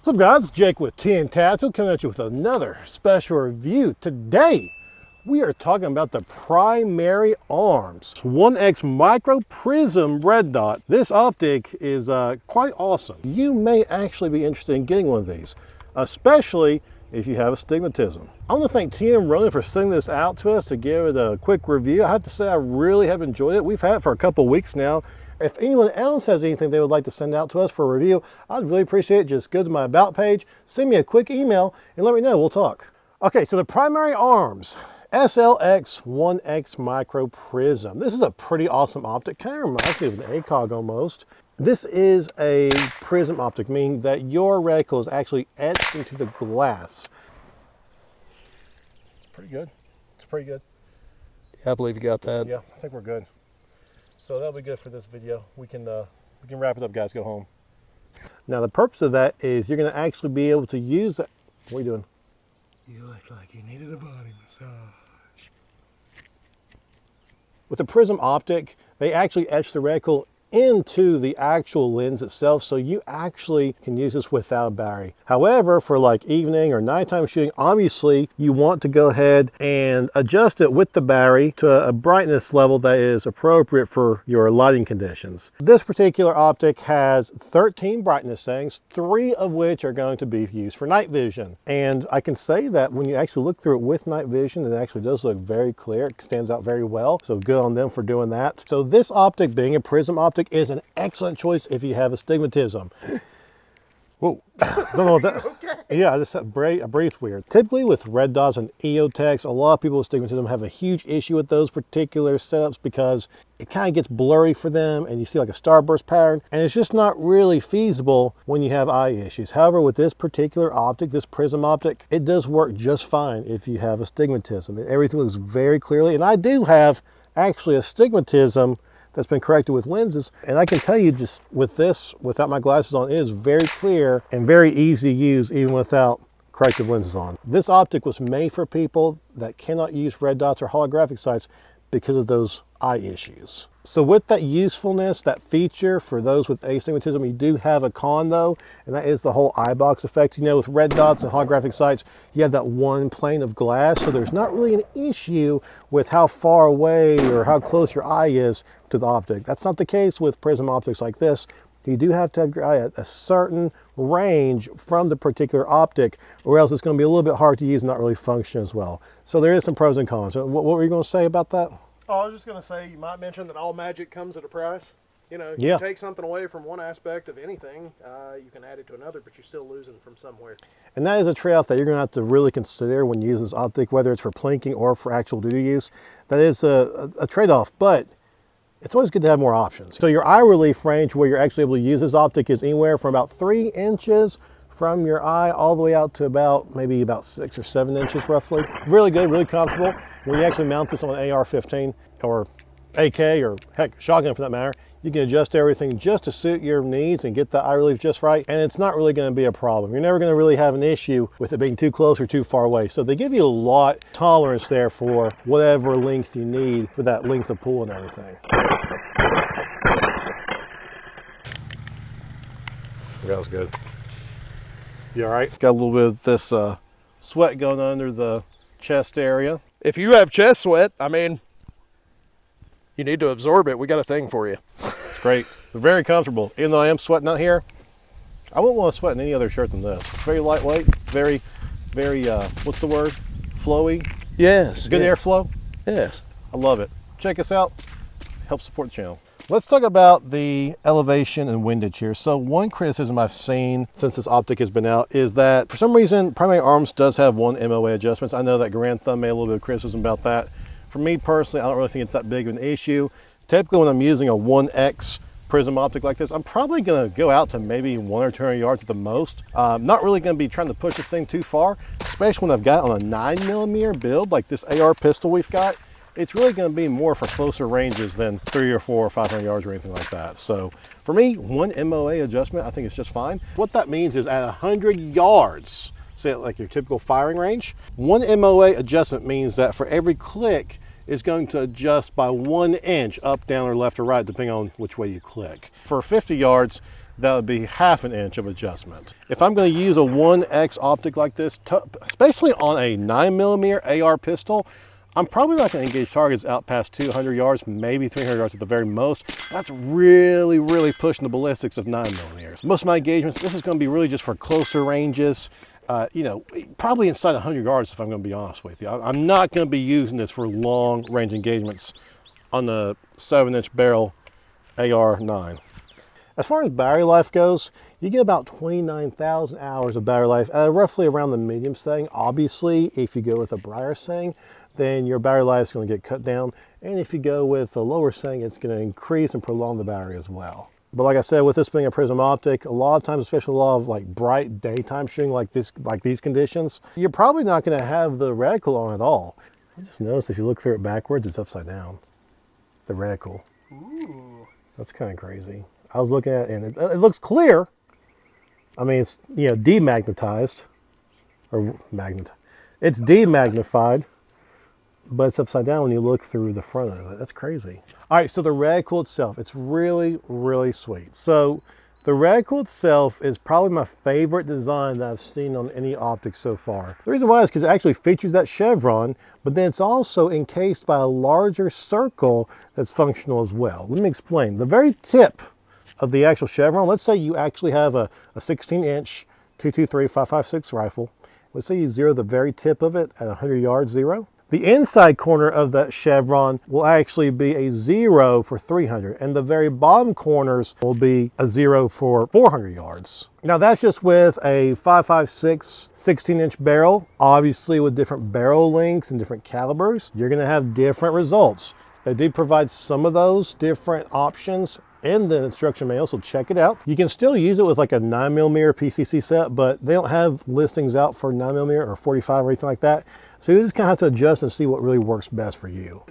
What's up guys, it's Jake with TN Tac Pack coming at you with another special review. Today, we are talking about the primary arms. 1X Micro Prism Red Dot. This optic is quite awesome. You may actually be interested in getting one of these, especially if you have astigmatism. I want to thank TN Ronan for sending this out to us to give it a quick review. I have to say I really have enjoyed it. We've had it for a couple weeks now. If anyone else has anything they would like to send out to us for a review, I'd really appreciate it. Just go to my About page, send me a quick email, and let me know. We'll talk. Okay, so the primary arms, SLX 1X Micro Prism. This is a pretty awesome optic. Kind of reminds me of an ACOG almost. This is a prism optic, meaning that your reticle is actually etched into the glass. It's pretty good. It's pretty good. Yeah, I believe you got that. Yeah, I think we're good. So that'll be good for this video. We can wrap it up, guys. Go home. Now the purpose of that is you're going to actually be able to use that. What are you doing? You look like you needed a body massage. With the prism optic, they actually etch the reticle into the actual lens itself, so you actually can use this without a battery. However, for like evening or nighttime shooting, obviously you want to go ahead and adjust it with the battery to a brightness level that is appropriate for your lighting conditions. This particular optic has 13 brightness settings, 3 of which are going to be used for night vision. And I can say that when you actually look through it with night vision, it actually does look very clear. It stands out very well, so good on them for doing that. So this optic, being a prism optic, is an excellent choice if you have astigmatism. Whoa, don't know what that. Okay. Yeah, I just breathed weird. Typically with red dots and EOTechs, a lot of people with astigmatism have a huge issue with those particular setups because it kind of gets blurry for them and you see like a starburst pattern, and it's just not really feasible when you have eye issues. However, with this particular optic, this prism optic, it does work just fine if you have astigmatism. Everything looks very clearly, and I do have actually astigmatism that's been corrected with lenses, and I can tell you just with this, without my glasses on, it is very clear and very easy to use even without corrective lenses on. This optic was made for people that cannot use red dots or holographic sights because of those eye issues. So with that usefulness, that feature for those with astigmatism, you do have a con though, and that is the whole eye box effect. You know, with red dots and holographic sights, you have that one plane of glass, so there's not really an issue with how far away or how close your eye is to the optic. That's not the case with prism optics like this. You do have to have your eye at a certain range from the particular optic, or else it's going to be a little bit hard to use and not really function as well. So there is some pros and cons. What were you going to say about that? Oh, I was just going to say, you might mention that all magic comes at a price. You know, if you take something away from one aspect of anything, you can add it to another, but you're still losing from somewhere. And that is a trade-off that you're going to have to really consider when using this optic, whether it's for plinking or for actual duty use. That is a trade-off, but it's always good to have more options. So your eye relief range where you're actually able to use this optic is anywhere from about 3 inches from your eye all the way out to maybe about 6 or 7 inches roughly. Really good, really comfortable. When you actually mount this on an AR-15 or AK or heck, shotgun for that matter, you can adjust everything just to suit your needs and get the eye relief just right, and it's not really going to be a problem. You're never going to really have an issue with it being too close or too far away. So they give you a lot of tolerance there for whatever length you need for that length of pull and everything. That was good. You all right? Got a little bit of this sweat going under the chest area. If you have chest sweat, I mean, you need to absorb it. We got a thing for you. It's great. It's very comfortable. Even though I am sweating out here, I wouldn't want to sweat in any other shirt than this. It's very lightweight, very, what's the word? Flowy? Yes. Good airflow? Yes. I love it. Check us out. Help support the channel. Let's talk about the elevation and windage here. So one criticism I've seen since this optic has been out is that for some reason, primary arms does have one MOA adjustments. I know that Grand Thumb made a little bit of criticism about that. For me personally, I don't really think it's that big of an issue. Typically when I'm using a 1X prism optic like this, I'm probably gonna go out to maybe 100 or 200 yards at the most. Not really gonna be trying to push this thing too far, especially when I've got it on a 9mm build like this AR pistol we've got. It's really going to be more for closer ranges than 300 or 400 or 500 yards or anything like that. So for me, one MOA adjustment, I think it's just fine. What that means is at 100 yards, say like your typical firing range, one MOA adjustment means that for every click, is going to adjust by 1 inch up, down, or left or right, depending on which way you click. For 50 yards, that would be ½ an inch of adjustment. If I'm going to use a 1X optic like this, especially on a 9mm AR pistol, I'm probably not going to engage targets out past 200 yards, maybe 300 yards at the very most. That's really, really pushing the ballistics of 9mm. Most of my engagements, this is going to be really just for closer ranges, you know, probably inside 100 yards if I'm going to be honest with you. I'm not going to be using this for long range engagements on the 7-inch barrel AR-9. As far as battery life goes, you get about 29,000 hours of battery life at roughly around the medium setting. Obviously, if you go with a brighter setting, then your battery life is going to get cut down. And if you go with a lower setting, it's going to increase and prolong the battery as well. But like I said, with this being a prism optic, a lot of times, especially a lot of like bright daytime shooting like this, like these conditions, you're probably not going to have the reticle on at all. I just noticed if you look through it backwards, it's upside down. The reticle. Ooh. That's kind of crazy. I was looking at it and it looks clear. I mean, it's, you know, demagnetized, or it's demagnified, but it's upside down when you look through the front of it. That's crazy. All right, so the reticle itself, it's really, really sweet. So the reticle itself is probably my favorite design that I've seen on any optic so far. The reason why is because it actually features that chevron, but then it's also encased by a larger circle that's functional as well. Let me explain. The very tip of the actual chevron, let's say you actually have a 16-inch 223-556 rifle. Let's say you zero the very tip of it at 100 yards, zero. The inside corner of that chevron will actually be a 0 for 300, and the very bottom corners will be a 0 for 400 yards. Now that's just with a 556 16-inch barrel. Obviously with different barrel lengths and different calibers, you're going to have different results. They do provide some of those different options in the instruction manual, so check it out. You can still use it with like a 9mm PCC set, but they don't have listings out for 9mm or 45 or anything like that. So you just kind of have to adjust and see what really works best for you.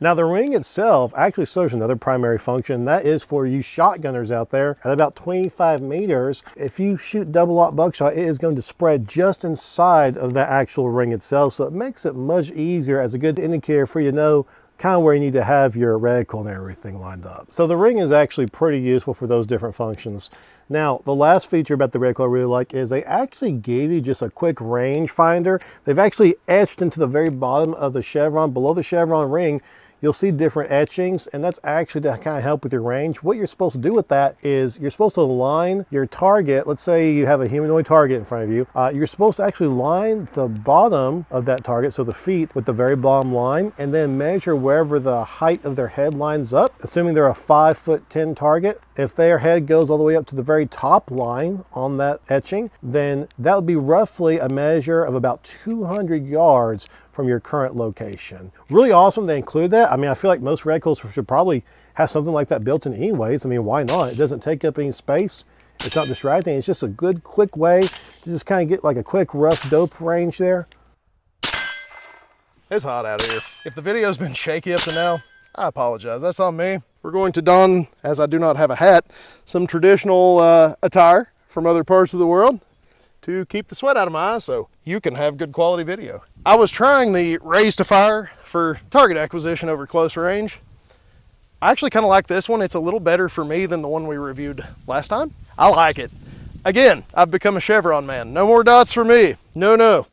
Now the ring itself actually serves another primary function. That is for you shotgunners out there at about 25 meters. If you shoot double aught buckshot, it is going to spread just inside of that actual ring itself. So it makes it much easier as a good indicator for you to know kind of where you need to have your reticle and everything lined up. So the ring is actually pretty useful for those different functions. Now, the last feature about the reticle I really like is they actually gave you just a quick range finder. They've actually etched into the very bottom of the chevron, below the chevron ring, you'll see different etchings, and that's actually to kind of help with your range. What you're supposed to do with that is you're supposed to line your target. Let's say you have a humanoid target in front of you. You're supposed to actually line the bottom of that target, so the feet, with the very bottom line, and then measure wherever the height of their head lines up, assuming they're a 5'10" target. If their head goes all the way up to the very top line on that etching, then that would be roughly a measure of about 200 yards from your current location. Really awesome they include that. I mean, I feel like most reticles should probably have something like that built in anyways. I mean, why not? It doesn't take up any space. It's not distracting. It's just a good, quick way to just kind of get like a quick rough dope range there. It's hot out here. If the video's been shaky up to now, I apologize. That's on me. We're going to don, as I do not have a hat, some traditional attire from other parts of the world to keep the sweat out of my eyes so you can have good quality video. I was trying the raise to fire for target acquisition over close range. I actually kind of like this one. It's a little better for me than the one we reviewed last time. I like it. Again, I've become a chevron man. No more dots for me. No.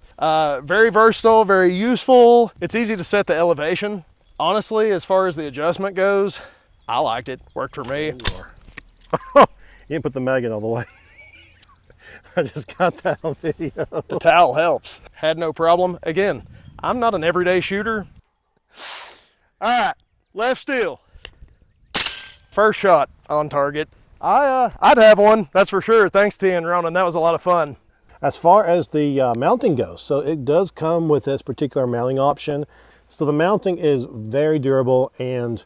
Very versatile, very useful. It's easy to set the elevation. Honestly, as far as the adjustment goes, I liked it. Worked for me. You didn't put the mag in all the way. I just got that on video. The towel helps. Had no problem. Again, I'm not an everyday shooter. All right, left steel. First shot on target. I'd have one, that's for sure. Thanks, TN Ronan. That was a lot of fun. As far as the mounting goes, so it does come with this particular mounting option. So the mounting is very durable, and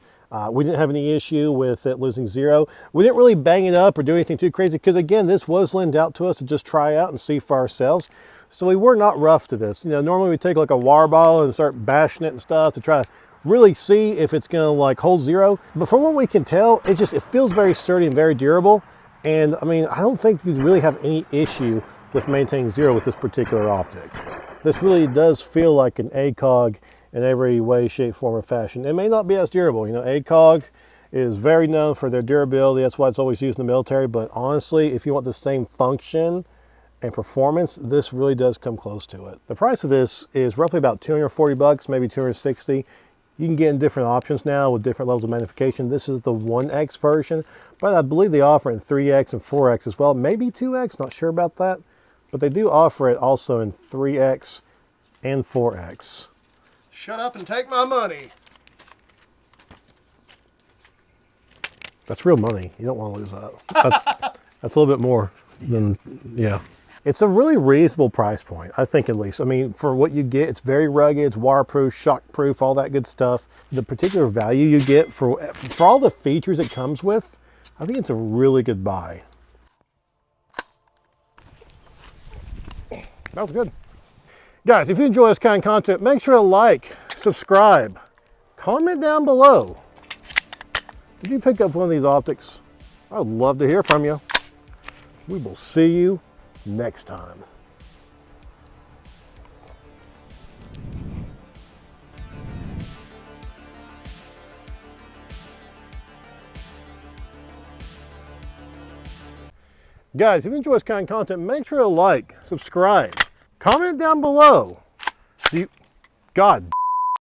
we didn't have any issue with it losing zero. We didn't really bang it up or do anything too crazy because, again, this was lent out to us to just try out and see for ourselves. So we were not rough to this. You know, normally we take like a water bottle and start bashing it and stuff to try to really see if it's going to like hold zero. But from what we can tell, it feels very sturdy and very durable. And I mean, I don't think you really have any issue with maintaining zero with this particular optic. This really does feel like an ACOG in every way, shape, form, or fashion. It may not be as durable. You know, ACOG is very known for their durability. That's why it's always used in the military. But honestly, if you want the same function and performance, this really does come close to it. The price of this is roughly about 240 bucks, maybe 260. You can get in different options now with different levels of magnification. This is the 1X version, but I believe they offer it in 3X and 4X as well. Maybe 2X, not sure about that. But they do offer it also in 3X and 4X. Shut up and take my money. That's real money. You don't want to lose that. That's a little bit more than, yeah. It's a really reasonable price point, I think, at least. I mean, for what you get, it's very rugged, it's waterproof, shockproof, all that good stuff. The particular value you get for all the features it comes with, I think it's a really good buy. That was good. Guys, if you enjoy this kind of content, make sure to like, subscribe, comment down below. Did you pick up one of these optics? I would love to hear from you. We will see you next time. Guys, if you enjoy this kind of content, make sure to like, subscribe, comment down below. God